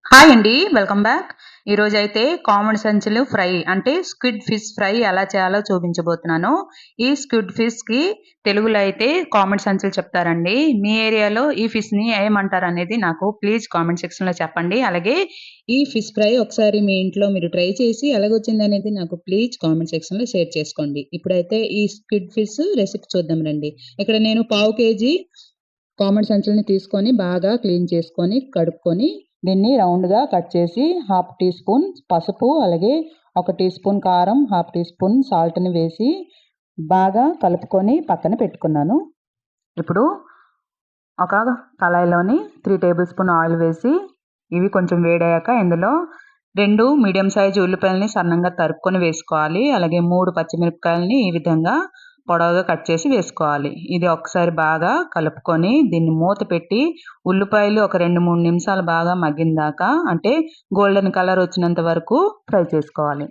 Hi అండి. Welcome back. ఈరోజైతే common సెన్స్‌లు fry అంటే స్క్విడ్ ఫిష్ ఫ్రై ఎలా చేయాలో చూపించబోతున్నాను. ఈ స్క్విడ్ ఫిష్‌కి తెలుగులో అయితే కామన్ సెన్స్‌లు చెప్తారండి. మీ ఏరియాలో ఈ ఫిష్‌ని ఏమంటారనేది నాకు ప్లీజ్ కామెంట్ సెక్షన్‌లో చెప్పండి. అలాగే ఈ ఫిష్ ఫ్రై ఒకసారి మీ ఇంట్లో మీరు ట్రై చేసి ఎలాగొచ్చిందనేది నాకు ప్లీజ్ కామెంట్ సెక్షన్‌లో షేర్ చేసుకోండి. ఇప్పుడైతే ఈ స్క్విడ్ ఫిష్ రెసిపీ చూద్దాం రండి. ఇక్కడ నేను పావు కేజీ కామన్ సంచులని తీసుకొని బాగా క్లీన్ చేసుకొని, కడుక్కొని దీన్ని రౌండ్‌గా కట్ చేసి హాఫ్ టీ స్పూన్ పసుపు, అలాగే ఒక టీ స్పూన్ కారం, హాఫ్ టీ స్పూన్ సాల్ట్‌ని వేసి బాగా కలుపుకొని పక్కన పెట్టుకున్నాను. ఇప్పుడు ఒక కళాయిలోని 3 టేబుల్ స్పూన్ ఆయిల్ వేసి ఇవి కొంచెం వేడయ్యాక ఇందులో 2 మీడియం సైజు ఉల్లిపాయలని సన్నంగా తరుక్కొని వేసుకోవాలి. అలాగే 3 పచ్చిమిరపకాయలని ఈ విధంగా పొడవుగా కట్ చేసి వేసుకోవాలి. ఇది ఒకసారి బాగా కలుపుకొని దీన్ని మూత పెట్టి ఉల్లిపాయలు ఒక 2, 3 నిమిషాలు బాగా మగ్గిందాకా అంటే గోల్డెన్ కలర్ వచ్చినంత వరకు ఫ్రై చేసుకోవాలి.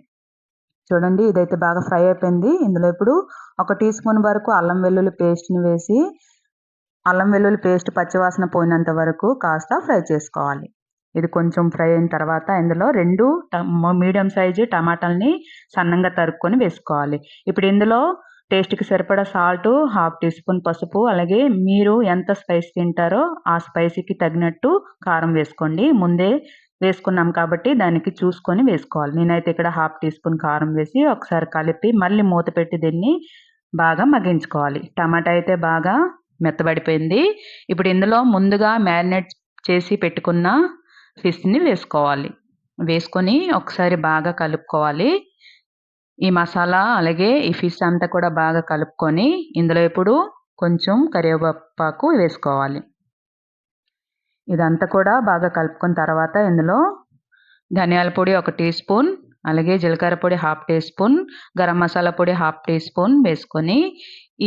చూడండి ఇదైతే బాగా ఫ్రై అయిపోయింది. ఇందులో ఇప్పుడు ఒక టీ స్పూన్ వరకు అల్లం వెల్లుల్లి పేస్ట్‌ని వేసి అల్లం వెల్లుల్లి పేస్ట్ పచ్చివాసన పోయినంత వరకు కాస్త ఫ్రై చేసుకోవాలి. ఇది కొంచెం ఫ్రై అయిన తర్వాత ఇందులో 2 మీడియం సైజు టమాటాలని సన్నంగా తరుక్కొని వేసుకోవాలి. ఇప్పుడు ఇందులో టేస్ట్‌కి సరిపడా సాల్టు, హాఫ్ టీ స్పూన్ పసుపు, అలాగే మీరు ఎంత స్పైసీ తింటారో ఆ స్పైసీకి తగినట్టు కారం వేసుకోండి. ముందే వేసుకున్నాం కాబట్టి దానికి చూసుకొని వేసుకోవాలి. నేనైతే ఇక్కడ హాఫ్ టీ స్పూన్ కారం వేసి ఒకసారి కలిపి మళ్ళీ మూత పెట్టి దీన్ని బాగా మగ్గించుకోవాలి. టమాటా అయితే బాగా మెత్తబడిపోయింది. ఇప్పుడు ఇందులో ముందుగా మ్యారినేట్ చేసి పెట్టుకున్న ఫిష్‌ని వేసుకోవాలి. వేసుకొని ఒకసారి బాగా కలుపుకోవాలి. ఈ మసాలా అలాగే ఈ ఫిష్ అంతా కూడా బాగా కలుపుకొని ఇందులో ఇప్పుడు కొంచెం కరివేపాకు వేసుకోవాలి. ఇదంతా కూడా బాగా కలుపుకున్న తర్వాత ఇందులో ధనియాల పొడి ఒక టీ స్పూన్, అలాగే జీలకర్ర పొడి half tea spoon, garam masala పొడి హాఫ్ టీ స్పూన్ వేసుకొని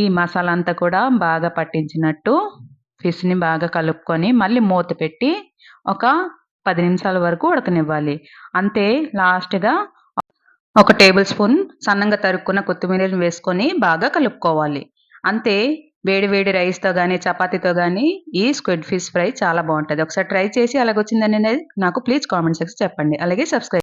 ఈ మసాలా అంతా కూడా బాగా పట్టించినట్టు ఫిష్‌ని బాగా కలుపుకొని మళ్ళీ మూత పెట్టి ఒక 10 నిమిషాల వరకు ఉడకనివ్వాలి. అంతే లాస్ట్‌గా ఒక టేబుల్ స్పూన్ సన్నంగా తరుక్కున్న కొత్తిమీరని వేసుకొని బాగా కలుపుకోవాలి. అంతే వేడి వేడి రైస్‌తో గాని, చపాతీతో గాని ఈ స్క్విడ్ ఫిష్ ఫ్రై చాలా బావుంటది. ఒకసారి ట్రై చేసి ఎలాగొచ్చిందనేది నాకు ప్లీజ్ కామెంట్ సెక్షన్ చెప్పండి. అలాగే సబ్స్క్రైబ్